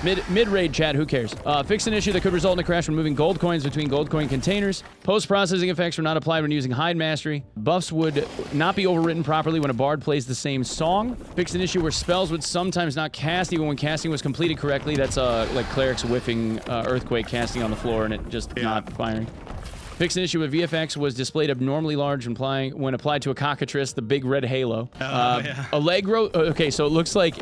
Mid-raid chat, who cares? Fix an issue that could result in a crash when moving gold coins between gold coin containers. Post-processing effects were not applied when using hide mastery. Buffs would not be overwritten properly when a bard plays the same song. Fix an issue where spells would sometimes not cast even when casting was completed correctly. That's like clerics whiffing earthquake casting on the floor and it just not firing. Fix an issue with VFX was displayed abnormally large when applied to a cockatrice, the big red halo. Allegro. Okay, so it looks like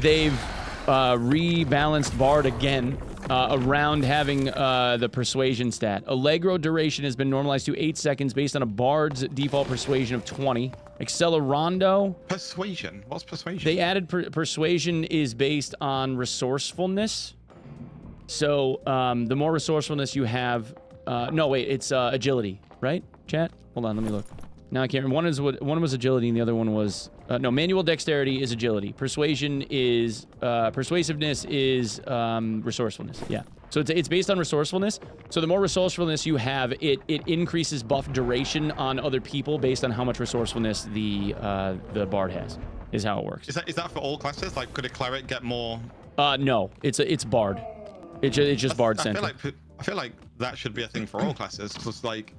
they've rebalanced Bard again around having the persuasion stat. Allegro duration has been normalized to 8 seconds based on a Bard's default persuasion of 20. Accelerando. Persuasion. What's persuasion? They added persuasion is based on resourcefulness. So the more resourcefulness you have. No, wait, it's agility, right? Chat? Hold on, let me look. Now I can't remember. One was agility and the other one was... no, manual dexterity is agility. Persuasion is... persuasiveness is resourcefulness. Yeah. So it's based on resourcefulness. So the more resourcefulness you have, it increases buff duration on other people based on how much resourcefulness the bard has, is how it works. Is that for all classes? Like, could a cleric get more... No, it's bard. It's just bard centric. I feel like that should be a thing for all classes, because like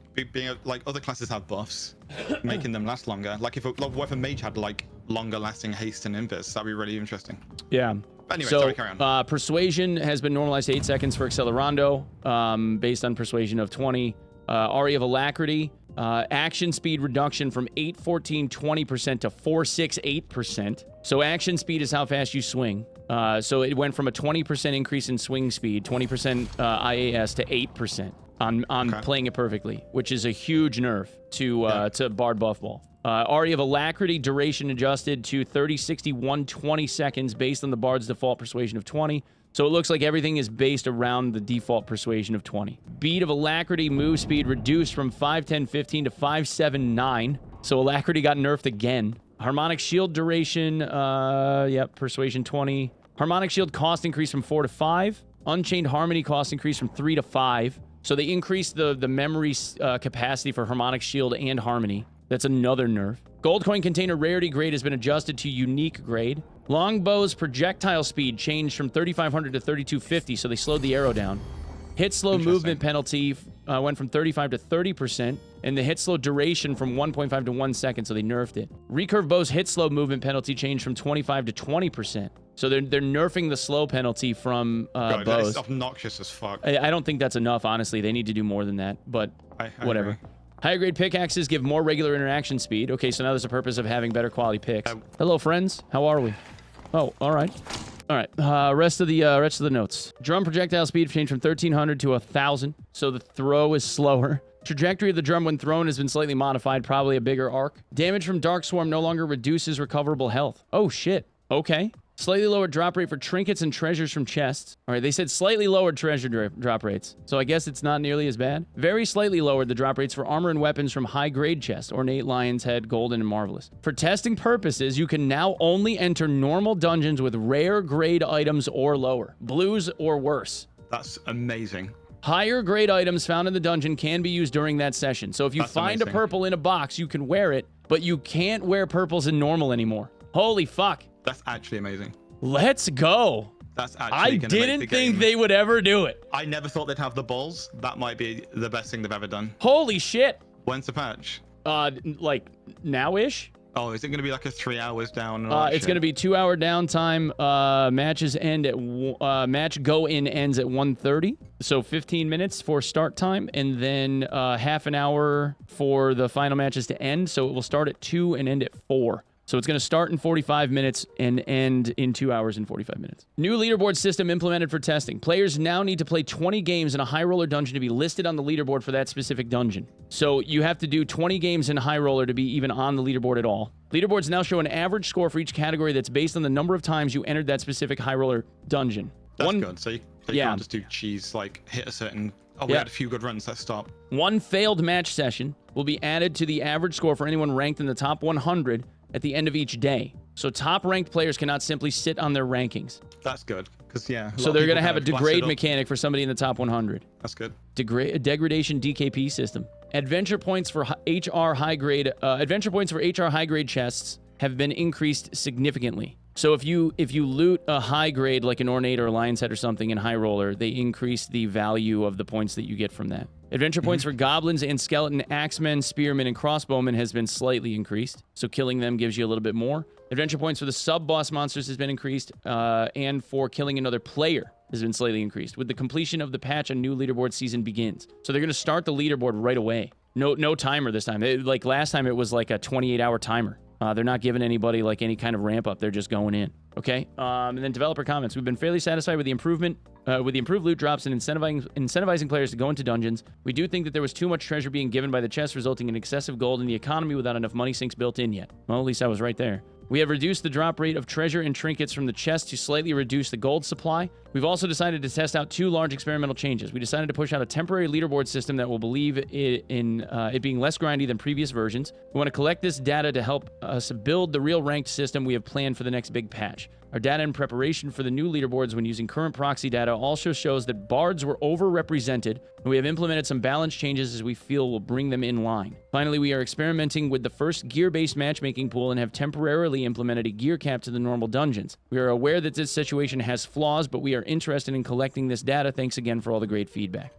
like other classes have buffs, making them last longer. Like what if a mage had like longer lasting haste and invis? That'd be really interesting. Yeah. Anyway, so, sorry, carry on. Persuasion has been normalized to 8 seconds for Accelerando, based on persuasion of 20. Aria of Alacrity, action speed reduction from 814 20% to 468%. So action speed is how fast you swing. So it went from a 20% increase in swing speed, 20% IAS to 8% on playing it perfectly, which is a huge nerf to Bard Buff Ball. Aria of Alacrity, duration adjusted to 30, 60, 120 seconds based on the Bard's default persuasion of 20. So it looks like everything is based around the default persuasion of 20. Beat of Alacrity, move speed reduced from 510.15 to 579. So Alacrity got nerfed again. Harmonic shield duration, persuasion 20. Harmonic shield cost increased from 4 to 5. Unchained harmony cost increased from 3 to 5. So they increased the memory capacity for harmonic shield and harmony. That's another nerf. Gold coin container rarity grade has been adjusted to unique grade. Longbow's projectile speed changed from 3,500 to 3,250, so they slowed the arrow down. Hit slow movement penalty went from 35 to 30%, and the hit slow duration from 1.5 to 1 second, so they nerfed it. Recurve bow's hit slow movement penalty changed from 25 to 20%. So they're nerfing the slow penalty from bows. That is obnoxious as fuck. I don't think that's enough, honestly. They need to do more than that, but whatever. Agree. Higher grade pickaxes give more regular interaction speed. Okay, so now there's a purpose of having better quality picks. Hello, friends. How are we? Oh, all right. All right. Rest of the notes. Drum projectile speed changed from 1,300 to 1,000, so the throw is slower. Trajectory of the drum when thrown has been slightly modified, probably a bigger arc. Damage from Dark Swarm no longer reduces recoverable health. Oh, shit. Okay. Slightly lower drop rate for trinkets and treasures from chests. All right, they said slightly lowered treasure drop rates, so I guess it's not nearly as bad. Very slightly lowered the drop rates for armor and weapons from high-grade chests, ornate, lion's head, golden, and marvelous. For testing purposes, you can now only enter normal dungeons with rare grade items or lower, blues or worse. That's amazing. Higher grade items found in the dungeon can be used during that session. So if you find a purple in a box, you can wear it, but you can't wear purples in normal anymore. Holy fuck. That's actually amazing. Let's go. That's actually I didn't think they would ever do it. I never thought they'd have the balls. That might be the best thing they've ever done. Holy shit. When's the patch? Like now-ish? Oh, is it going to be like a 3 hours down? It's going to be 2 hour downtime. Matches end at match go in ends at 1:30, so 15 minutes for start time, and then half an hour for the final matches to end. So it will start at 2 and end at 4. So it's going to start in 45 minutes and end in 2 hours and 45 minutes. New leaderboard system implemented for testing. Players now need to play 20 games in a high roller dungeon to be listed on the leaderboard for that specific dungeon. So you have to do 20 games in high roller to be even on the leaderboard at all. Leaderboards now show an average score for each category that's based on the number of times you entered that specific high roller dungeon. That's good. So you can't just do cheese, like hit a certain... Oh, we had a few good runs. Let's stop. One failed match session will be added to the average score for anyone ranked in the top 100 at the end of each day. So top ranked players cannot simply sit on their rankings. That's good. Because so they're going to have a degrade mechanic for somebody in the top 100. That's good. Degradation DKP system. Adventure points for HR high grade chests have been increased significantly So if you loot a high grade like an Ornate or a Lion's Head or something in High Roller, they increase the value of the points that you get from that. Adventure points for goblins and skeleton axemen, spearmen, and crossbowmen has been slightly increased. So killing them gives you a little bit more. Adventure points for the sub-boss monsters has been increased, and for killing another player has been slightly increased. With the completion of the patch, a new leaderboard season begins. So they're going to start the leaderboard right away. No timer this time. Like last time, it was like a 28-hour timer. They're not giving anybody like any kind of ramp up. They're just going in. Okay. And then developer comments. We've been fairly satisfied with the improved loot drops and incentivizing players to go into dungeons. We do think that there was too much treasure being given by the chest, resulting in excessive gold in the economy without enough money sinks built in yet. Well, at least I was right there. We have reduced the drop rate of treasure and trinkets from the chest to slightly reduce the gold supply. We've also decided to test out 2 large experimental changes. We decided to push out a temporary leaderboard system that will believe in it being less grindy than previous versions. We want to collect this data to help us build the real ranked system we have planned for the next big patch. Our data in preparation for the new leaderboards when using current proxy data also shows that bards were overrepresented, and we have implemented some balance changes as we feel will bring them in line. Finally, we are experimenting with the first gear-based matchmaking pool and have temporarily implemented a gear cap to the normal dungeons. We are aware that this situation has flaws, but we are interested in collecting this data. Thanks again for all the great feedback.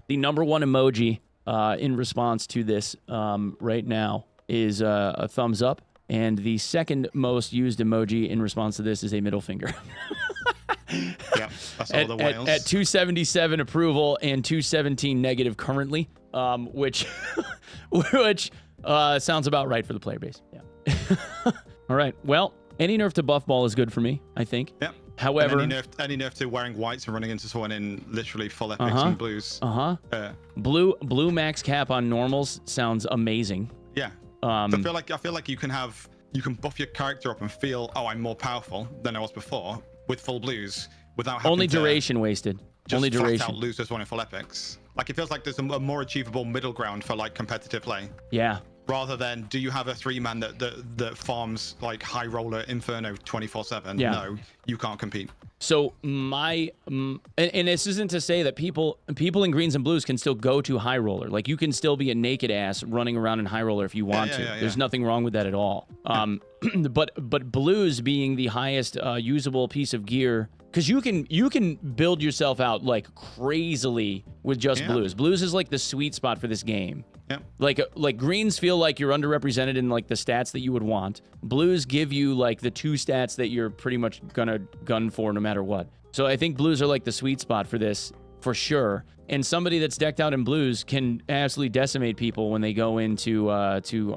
The number one emoji in response to this right now is a thumbs up. And the second most used emoji in response to this is a middle finger. Yeah, that's all the whales. At 277 approval and 217 negative currently, which sounds about right for the player base. Yeah. All right. Well, any nerf to buff ball is good for me, I think. Yep. However, any nerf to wearing whites and running into someone in literally full epics and blues. Blue max cap on normals sounds amazing. Yeah. I feel like you can buff your character up and feel, oh, I'm more powerful than I was before with full blues without having only duration wasted. Only duration. Flat out lose this one in full epics. Like it feels like there's a more achievable middle ground for like competitive play. Yeah. Rather than do you have a 3-man that farms like High Roller Inferno 24/7? Yeah. No, you can't compete. So and this isn't to say that people in greens and blues can still go to High Roller. Like you can still be a naked ass running around in High Roller if you want to. There's nothing wrong with that at all. But blues being the highest usable piece of gear, because you can build yourself out like crazily with just blues. Blues is like the sweet spot for this game. Yeah. Like greens feel like you're underrepresented in like the stats that you would want. Blues give you like the 2 stats that you're pretty much gonna gun for no matter what. So I think blues are like the sweet spot for this for sure. And somebody that's decked out in blues can absolutely decimate people when they go into into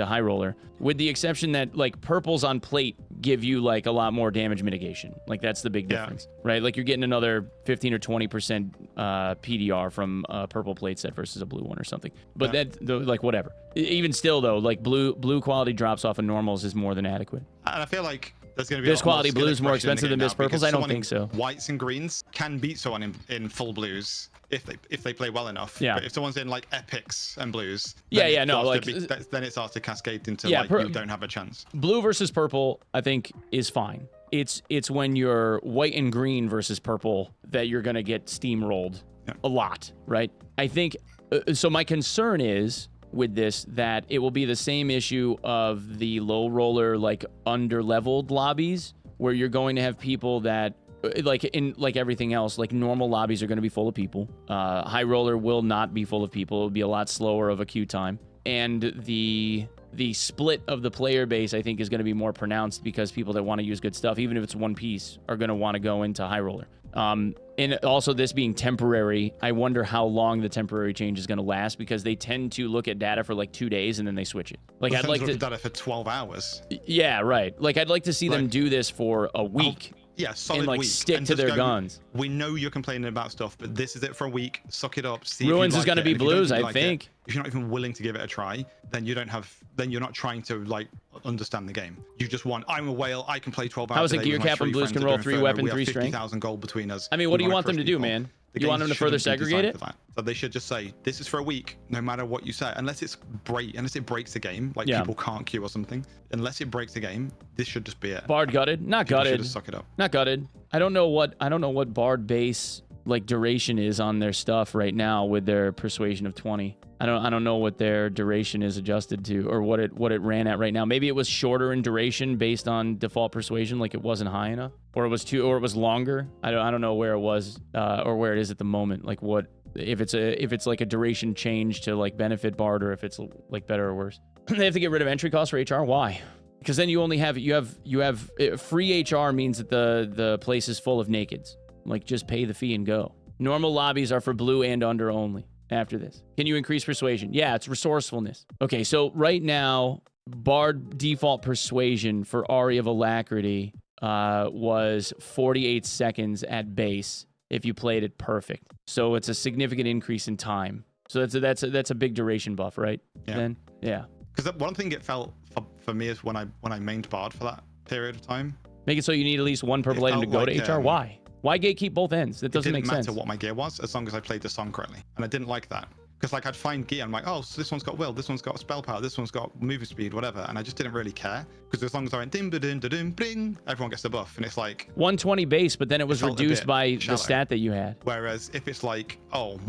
High Roller, with the exception that like purples on plate give you like a lot more damage mitigation. Like that's the big difference, right? Like you're getting another 15 or 20% PDR from a purple plate set versus a blue one or something. But like whatever. Even still though, like blue quality drops off of normals is more than adequate. And I feel like there's going to be this quality blues more expensive than this purples. I don't think so. Whites and greens can beat someone in full blues if they play well enough. Yeah. But if someone's in like epics and blues, then it starts to cascade into you don't have a chance. Blue versus purple, I think, is fine. It's when you're white and green versus purple that you're gonna get steamrolled a lot, right? I think so. My concern is with this that it will be the same issue of the low roller, like under-leveled lobbies, where you're going to have people that like everything else, like normal lobbies are going to be full of people. High Roller will not be full of people. It'll be a lot slower of a queue time, and the split of the player base I think is going to be more pronounced because people that want to use good stuff, even if it's one piece, are going to want to go into High Roller. And also this being temporary, I wonder how long the temporary change is going to last, because they tend to look at data for like 2 days and then they switch it. Like I'd like to look at data for 12 hours. Yeah, right. Like I'd like to see them do this for a week. Yeah, solid and like week. Stick to their guns. We know you're complaining about stuff, but this is it for a week. Suck it up. See Ruins is going to be blues, I think. If you're not even willing to give it a try, then you're not trying to like understand the game. You just want, I'm a whale, I can play 12 hours. How is it gear cap and blues can roll 3 weapon, 3 strength? 50,000 gold between us. I mean, what do you want them to do, man? You want them to further segregate it? So they should just say, this is for a week, no matter what you say. Unless it breaks the game, like people can't queue or something. Unless it breaks the game, this should just be it. Bard gutted? Not people gutted. Should just suck it up. Not gutted. I don't know what Bard base like duration is on their stuff right now with their persuasion of 20. I don't know what their duration is adjusted to, or what it ran at right now. Maybe it was shorter in duration based on default persuasion, like it wasn't high enough, or it was longer. I don't know where it was or where it is at the moment. Like what if it's like a duration change to like benefit Bard, or if it's like better or worse. They have to get rid of entry costs for HR. Why? Because then you only have free HR means that the place is full of nakeds. Like just pay the fee and go. Normal lobbies are for blue and under only. After this, can you increase persuasion? Yeah, it's resourcefulness. Okay, so right now, Bard default persuasion for Aria of Alacrity was 48 seconds at base if you played it perfect. So it's a significant increase in time. So that's a big duration buff, right? Yeah. Then yeah. Because one thing it felt for me is when I mained Bard for that period of time. Make it so you need at least one purple item to go like, to HR. Why? Why gatekeep both ends? That doesn't make sense. It didn't matter what my gear was as long as I played the song correctly. And I didn't like that. Because like I'd find gear, I'm like, oh, so this one's got will, this one's got spell power, this one's got movement speed, whatever. And I just didn't really care. Because as long as I went dim, da-dum, da-dum, bling, everyone gets the buff. And it's like 120 base, but then it was reduced by the stat that you had. Whereas if it's like, oh,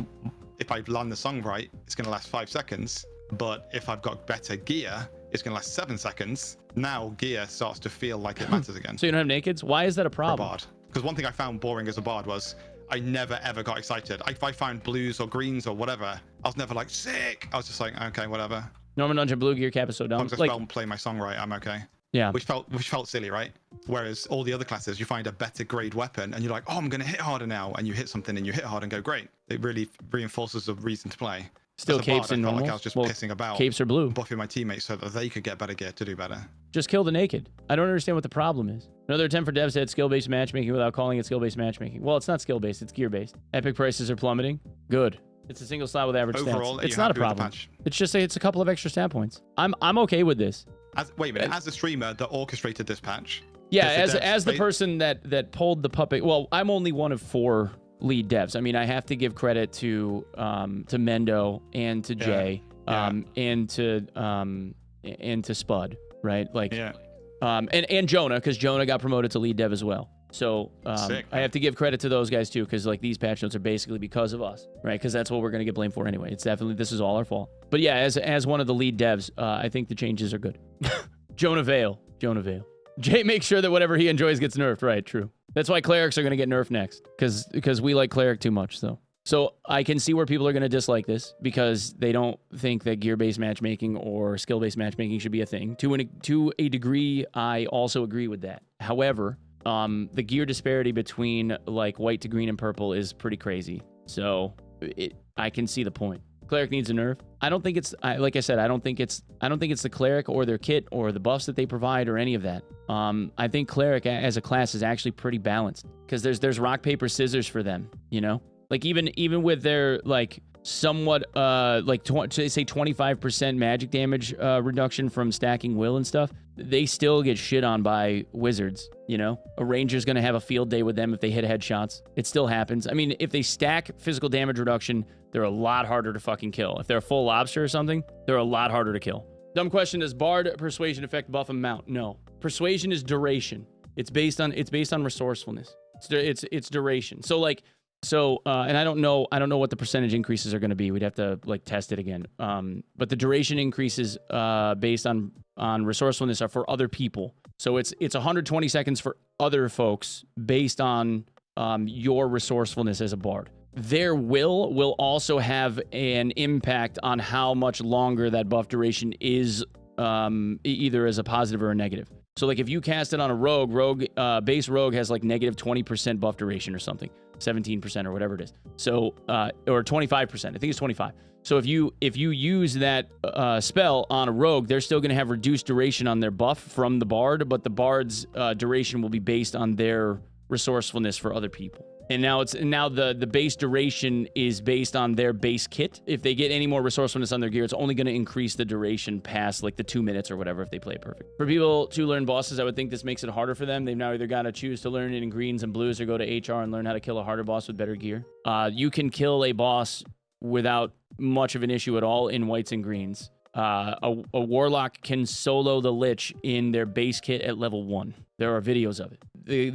if I land the song right, it's going to last 5 seconds. But if I've got better gear, it's going to last 7 seconds. Now gear starts to feel like it matters again. So you don't have nakeds? Why is that a problem? Because one thing I found boring as a Bard was I never ever got excited. If I found blues or greens or whatever, I was never like sick. I was just like, okay, whatever. Normal Dungeon blue gear cap is so dumb. As long as I play my song right, I'm okay. Yeah. Which felt silly, right? Whereas all the other classes, you find a better grade weapon and you're like, oh, I'm gonna hit harder now, and you hit something and you hit hard and go great. It really reinforces the reason to play. Still capes and normal. Like I was just pissing about. Capes are blue. Buffing my teammates so that they could get better gear to do better. Just kill the naked. I don't understand what the problem is. Another attempt for devs to add skill-based matchmaking without calling it skill-based matchmaking. Well, it's not skill-based, it's gear-based. Epic prices are plummeting. Good. It's a single slot with average Overall, stats. It's not a problem. It's just it's a couple of extra stat points. I'm okay with this. Wait a minute, as a streamer that orchestrated this patch. Yeah, as the person that pulled the puppet. Well, I'm only one of 4 lead devs. I mean, I have to give credit to Mendo and to Jay, and to Spud, right? Like, and Jonah, because Jonah got promoted to lead dev as well. So I have to give credit to those guys too, because like these patch notes are basically because of us, right? Because that's what we're gonna get blamed for anyway. It's definitely, this is all our fault. But yeah, as one of the lead devs, I think the changes are good. Jonah Vale. Jay makes sure that whatever he enjoys gets nerfed. Right, true. That's why clerics are going to get nerfed next, because we like cleric too much. So I can see where people are going to dislike this because they don't think that gear-based matchmaking or skill-based matchmaking should be a thing. To a degree, I also agree with that. However, the gear disparity between like white to green and purple is pretty crazy. So I can see the point. Cleric needs a nerf. I don't think it's like I said, I don't think it's the cleric or their kit or the buffs that they provide or any of that. I think cleric as a class is actually pretty balanced because there's rock paper scissors for them, you know? Like even with their like somewhat like say 25% magic damage reduction from stacking will and stuff, they still get shit on by wizards, you know? A ranger's gonna have a field day with them if they hit headshots. It still happens. I mean, if they stack physical damage reduction, they're a lot harder to fucking kill. If they're a full lobster or something, they're a lot harder to kill. Dumb question, does Bard persuasion affect buff and mount? No. Persuasion is duration. It's based on resourcefulness. It's duration. So and I don't know what the percentage increases are going to be. We'd have to like test it again. But the duration increases based on resourcefulness are for other people. So it's 120 seconds for other folks based on your resourcefulness as a bard. Their will also have an impact on how much longer that buff duration is, either as a positive or a negative. So like if you cast it on a rogue, base rogue has like negative 20% buff duration or something, 17% or whatever it is. So, or 25%, I think it's 25. So if you use that spell on a rogue, they're still going to have reduced duration on their buff from the bard, but the bard's duration will be based on their resourcefulness for other people. And now the base duration is based on their base kit. If they get any more resourcefulness on their gear, it's only going to increase the duration past like the 2 minutes or whatever if they play it perfect. For people to learn bosses, I would think this makes it harder for them. They've now either got to choose to learn it in greens and blues or go to HR and learn how to kill a harder boss with better gear. You can kill a boss without much of an issue at all in whites and greens. A warlock can solo the lich in their base kit at level 1. There are videos of it.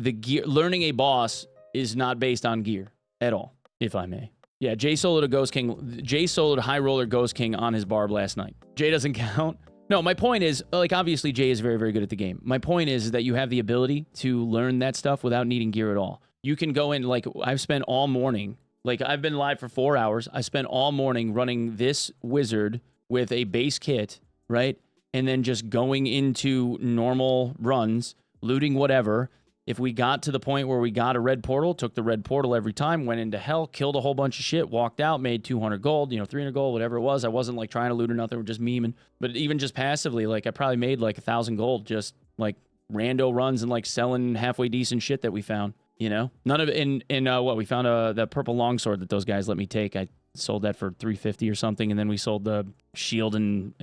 The gear, learning a boss is not based on gear at all, if I may. Yeah, Jay soloed a Ghost King. Jay soloed High Roller Ghost King on his barb last night. Jay doesn't count. No, my point is, like, obviously Jay is very, very good at the game. My point is that you have the ability to learn that stuff without needing gear at all. You can go in, like, I've spent all morning, like, I've been live for 4 hours. I spent all morning running this wizard with a base kit, right? And then just going into normal runs, looting whatever. If we got to the point where we got a red portal, took the red portal every time, went into hell, killed a whole bunch of shit, walked out, made 200 gold, 300 gold, whatever it was. I wasn't like trying to loot or nothing. We're just memeing. But even just passively, like I probably made like 1,000 gold just like rando runs and like selling halfway decent shit that we found, None of it in what we found that purple longsword that those guys let me take. I sold that for 350 or something. And then we sold the shield and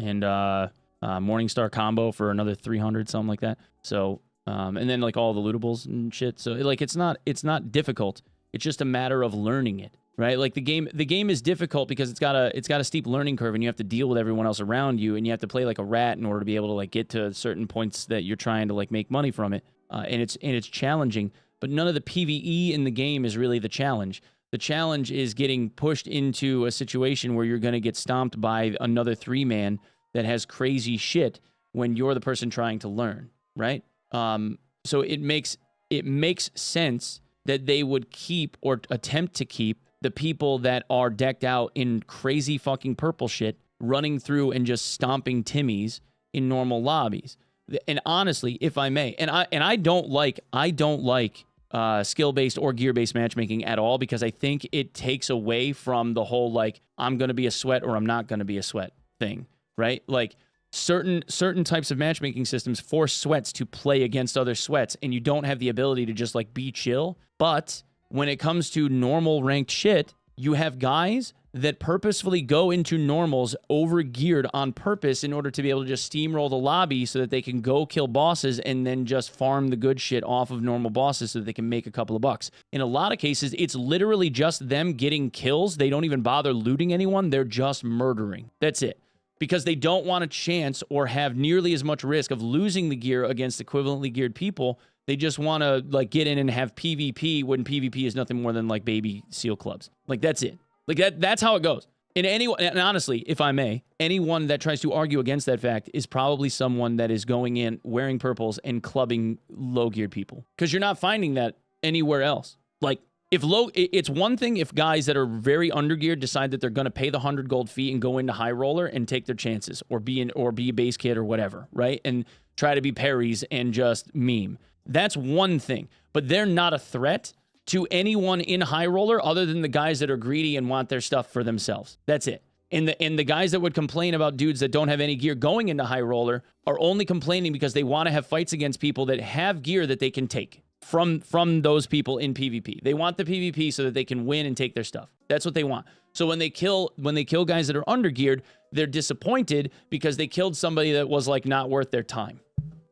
Morningstar combo for another 300, something like that. So, and then like all the lootables and shit. So like it's not difficult. It's just a matter of learning it, right? Like the game is difficult because it's got a steep learning curve and you have to deal with everyone else around you and you have to play like a rat in order to be able to like get to certain points that you're trying to like make money from it. And it's challenging, but none of the PvE in the game is really the challenge. The challenge is getting pushed into a situation where you're going to get stomped by another 3-man that has crazy shit when you're the person trying to learn, right? So it makes sense that they would keep or attempt to keep the people that are decked out in crazy fucking purple shit running through and just stomping Timmies in normal lobbies. And honestly, if I may, and I don't like skill-based or gear-based matchmaking at all because I think it takes away from the whole like I'm going to be a sweat or I'm not going to be a sweat thing, right? Like certain types of matchmaking systems force sweats to play against other sweats and you don't have the ability to just like be chill. But when it comes to normal ranked shit, you have guys that purposefully go into normals over geared on purpose in order to be able to just steamroll the lobby so that they can go kill bosses and then just farm the good shit off of normal bosses so that they can make a couple of bucks. In a lot of cases, it's literally just them getting kills. They don't even bother looting anyone. They're just murdering. That's it. Because they don't want a chance or have nearly as much risk of losing the gear against equivalently geared people. They just want to like get in and have PvP when PvP is nothing more than like baby seal clubs. Like that's it. Like that's how it goes. And honestly, if I may, anyone that tries to argue against that fact is probably someone that is going in wearing purples and clubbing low geared people. Because you're not finding that anywhere else. Like it's one thing if guys that are very undergeared decide that they're going to pay the 100 gold fee and go into high roller and take their chances or be a base kid or whatever, right? And try to be parries and just meme. That's one thing, but they're not a threat to anyone in high roller other than the guys that are greedy and want their stuff for themselves. That's it. And the guys that would complain about dudes that don't have any gear going into high roller are only complaining because they want to have fights against people that have gear that they can take from those people in PvP. They want the PvP so that they can win and take their stuff. That's what they want. So when they kill guys that are undergeared, they're disappointed because they killed somebody that was like not worth their time.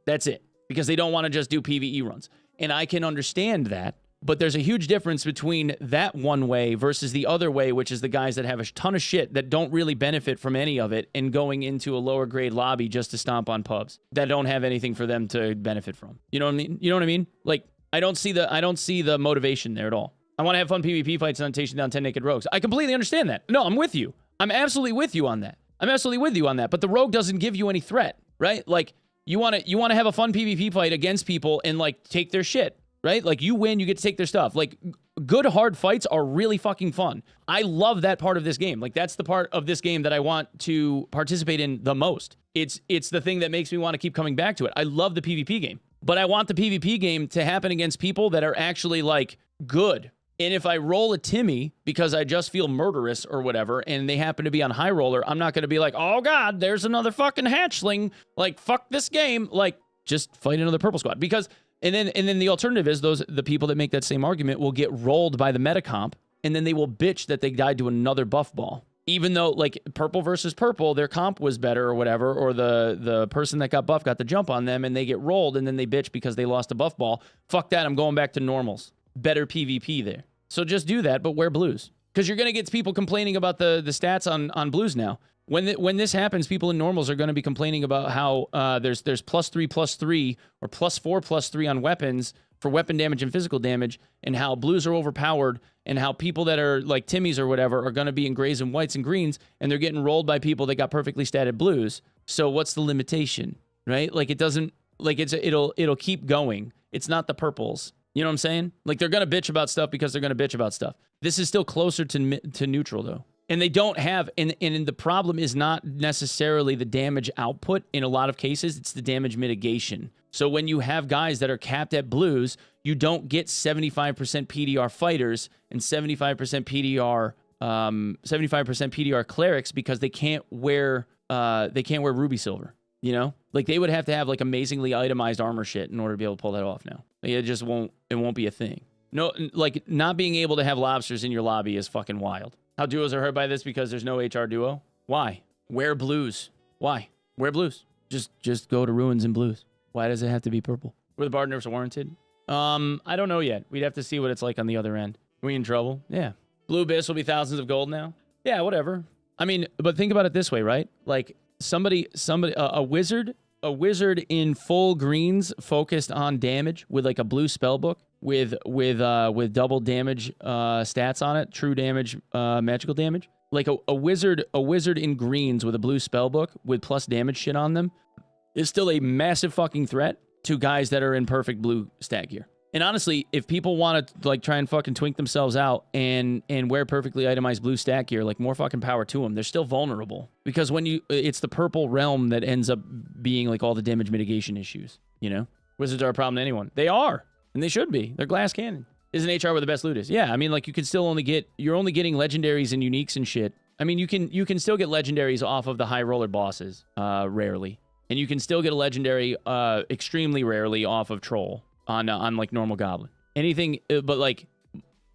That's it. Because they don't want to just do PvE runs. And I can understand that, but there's a huge difference between that one way versus the other way, which is the guys that have a ton of shit that don't really benefit from any of it and going into a lower grade lobby just to stomp on pubs that don't have anything for them to benefit from. You know what I mean? You know what I mean? Like I don't see the motivation there at all. I want to have fun PvP fights and chasing down 10 naked rogues. I completely understand that. No, I'm with you. I'm absolutely with you on that. But the rogue doesn't give you any threat, right? Like you want to have a fun PvP fight against people and like take their shit, right? Like you win, you get to take their stuff. Like good hard fights are really fucking fun. I love that part of this game. Like that's the part of this game that I want to participate in the most. It's the thing that makes me want to keep coming back to it. I love the PvP game. But I want the PvP game to happen against people that are actually, like, good. And if I roll a Timmy because I just feel murderous or whatever, and they happen to be on high roller, I'm not going to be like, oh, God, there's another fucking hatchling. Like, fuck this game. Like, just fight another purple squad. Because, and then the alternative is the people that make that same argument will get rolled by the meta comp, and then they will bitch that they died to another buff ball. Even though, like, purple versus purple, their comp was better or whatever, or the person that got buff got the jump on them, and they get rolled, and then they bitch because they lost a buff ball. Fuck that, I'm going back to normals. Better PvP there. So just do that, but wear blues. Because you're going to get people complaining about the stats on blues now. When this happens, people in normals are going to be complaining about how there's +3/+3 or +4/+3 on weapons for weapon damage and physical damage, and how blues are overpowered, and how people that are like Timmys or whatever are going to be in grays and whites and greens, and they're getting rolled by people that got perfectly statted blues. So what's the limitation, right? Like it doesn't, like it'll keep going. It's not the purples. You know what I'm saying? Like they're going to bitch about stuff because they're going to bitch about stuff. This is still closer to neutral though. And they don't have, and the problem is not necessarily the damage output. In a lot of cases, it's the damage mitigation. So when you have guys that are capped at blues, you don't get 75% PDR fighters and 75% PDR clerics because they can't wear ruby silver. You know, like they would have to have like amazingly itemized armor shit in order to be able to pull that off. Now it just won't be a thing. No, like not being able to have lobsters in your lobby is fucking wild. How duos are hurt by this because there's no HR duo? Why? Wear blues. Why? Wear blues. Just go to ruins in blues. Why does it have to be purple? Were the bard nerfs warranted? I don't know yet. We'd have to see what it's like on the other end. Are we in trouble? Yeah. Blue Abyss will be thousands of gold now? Yeah, whatever. I mean, but think about it this way, right? Like a wizard in full greens focused on damage with like a blue spell book with double damage stats on it, true damage, magical damage. Like a wizard in greens with a blue spell book with plus damage shit on them is still a massive fucking threat to guys that are in perfect blue stat gear. And honestly, if people want to like try and fucking twink themselves out and wear perfectly itemized blue stat gear, like more fucking power to them. They're still vulnerable because it's the purple realm that ends up being like all the damage mitigation issues. You know, wizards are a problem to anyone. They are, and they should be. They're glass cannon. Isn't HR where the best loot is? Yeah, I mean, like you can still you're only getting legendaries and uniques and shit. I mean, you can still get legendaries off of the high roller bosses, rarely, and you can still get a legendary, extremely rarely off of troll. On like normal goblin. Anything but like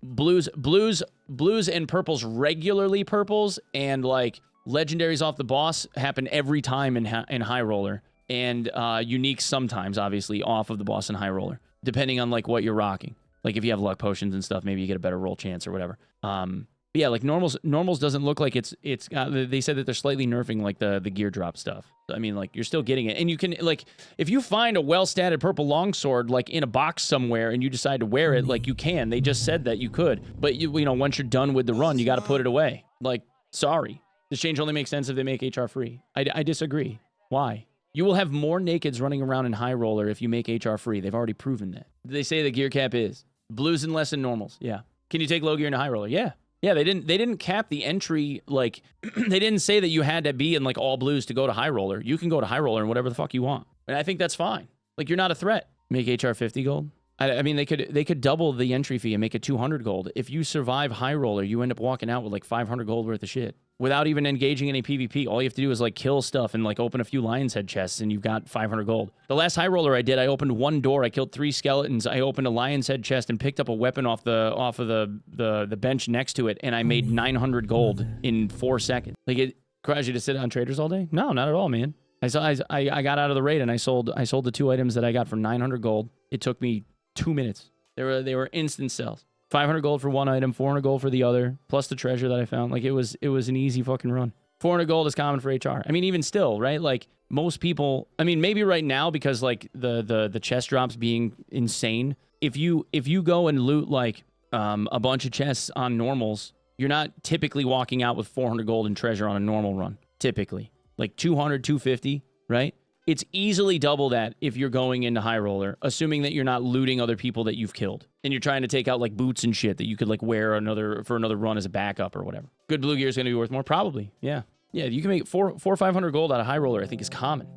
blues and purples, regularly purples, and like legendaries off the boss happen every time in high roller, and unique sometimes obviously off of the boss in high roller, depending on like what you're rocking. Like if you have luck potions and stuff, maybe you get a better roll chance or whatever. But yeah, like normals doesn't look like it's they said that they're slightly nerfing like the gear drop stuff. I mean, like you're still getting it, and you can like if you find a well-statted purple longsword like in a box somewhere and you decide to wear it, like you can. They just said that you could, but you know once you're done with the run, you got to put it away. Like sorry, this change only makes sense if they make HR free. I disagree. Why? You will have more nakeds running around in high roller if you make HR free. They've already proven that. They say the gear cap is blues and less than normals. Yeah. Can you take low gear in a high roller? Yeah. Yeah, they didn't cap the entry, like, they didn't say that you had to be in, like, all blues to go to high roller. You can go to high roller and whatever the fuck you want. And I think that's fine. Like, you're not a threat. Make HR 50 gold. I mean, they could double the entry fee and make it 200 gold. If you survive high roller, you end up walking out with, like, 500 gold worth of shit. Without even engaging any PvP, all you have to do is, like, kill stuff and, like, open a few lion's head chests, and you've got 500 gold. The last high roller I did, I opened one door, I killed 3 skeletons, I opened a lion's head chest and picked up a weapon off of the bench next to it, and I made 900 gold in 4 seconds. Like, it requires you to sit on traders all day? No, not at all, man. I got out of the raid, and I sold the 2 items that I got for 900 gold. It took me 2 minutes. They were instant sells. 500 gold for one item, 400 gold for the other, plus the treasure that I found. Like, it was an easy fucking run. 400 gold is common for HR. I mean, even still, right? Like, most people, I mean, maybe right now, because, like, the chest drops being insane, if you go and loot, like, a bunch of chests on normals, you're not typically walking out with 400 gold in treasure on a normal run, typically. Like, 200, 250, right? It's easily double that if you're going into high roller, assuming that you're not looting other people that you've killed. And you're trying to take out like boots and shit that you could like wear for another run as a backup or whatever. Good blue gear is going to be worth more? Probably. Yeah. Yeah, you can make 400 or 500 gold out of high roller, I think is common.